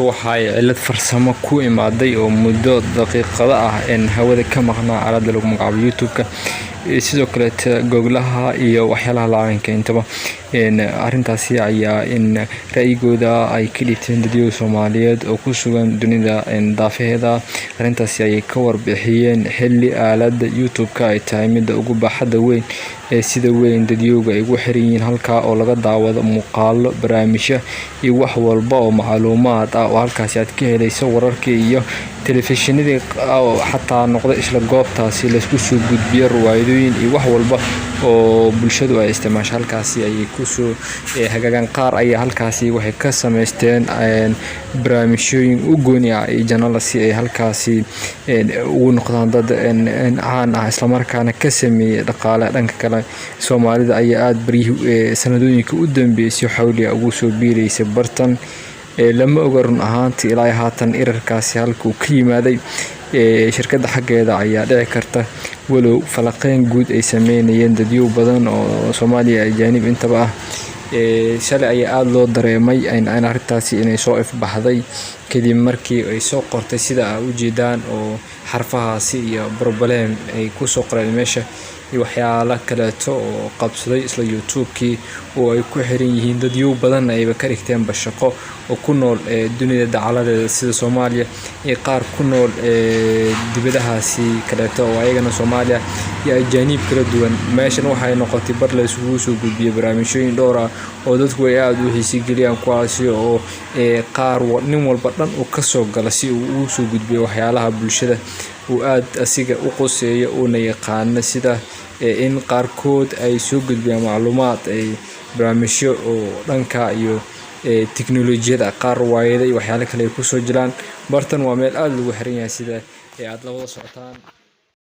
waxay cilad farsamo ku imaaday oo muddo daqiiqada ah hawada ka maqnaa aalada lagu magacaabo YouTube-ka sidoo kale googlaha iyo waxyaalaha laaanka intaba arintaasi ayaa raayigooda ay ka dhigteen dadyo Soomaaliyeed oo ku sugan dunida daafaheeda arintaasi ay ka warbixiyeen xilli aalada YouTube-ka ay tahay mid ugu baaxadda weyn sida weyn dadyoga ay ugu xiran yihiin halka oo laga daawado muuqaalo barnaamijyo iyo wax walba oo macluumaad ah oo halkaas aad ka helayso wararka iyo telefishinada xataa noqdo isla goobtaasi la isku soo gudbiyo riwaayadooyin iyo wax walba oo bulshadu ay isticmaasho halkaasi ay ku soo hagaagan qaar ay halkaasi waxay ka sameysteen barnaamijyooyin u gooni ah iyo journalist ay halkaasi ugu noqdaan dad caan ah isla markaana ka sameeyay dhaqaale dhanka kale Soomaalida ayaa aad bariyay sanadooyinka u dambeeyay xawliga ugu soo biireysay bartan lama ogaron ahaantii ilaa haatan irarkaasi halku ka yimaaday shirkadda xageeda ayaa dhici karta walow falaqeen guud ay sameynayeen dadyo badan oo Soomaaliya ajaanib intaba ah shalay ayaa aad loo dareemay in arintaasi inay soo ifbaxday kadib markii ay soo qortay sida ay u jeedaan oo xarfahaasi iyo problem ay ku soo qoreen meesha iyo waxyaalo kale oo qabsaday isla YouTube-kii oo ay ku xiran yihiin dadyo badan ay ka dhigteen bashaqo oo ku nool dunida dacaladeeda sida Soomaaliya ee qaar ku nool dibadahaasi kale oo ayagana Soomaaliya iyo ajaanib kala duwan meeshan waxay noqotay bar la isugu soo gudbiyay barnaamijyooyin dhowr ah oo dadku ay aad u xiisigeliyan kuwaasi oo qaar nin walba dhan uu ka soo gala si uu u soo gudbiyo waxyaalaha bulshada uu aad asiga u qoseeyo oo na yaqaan sida in qaarkood ay soo gudbiyaan macluumaad ay barnaamijyo oo dhanka iyo tiknoolajiyada qaar waayada iyo waxyaalo kale ku soo jiraan bartan waa meel aad lagu xiran yahay sida aad la wada socotaan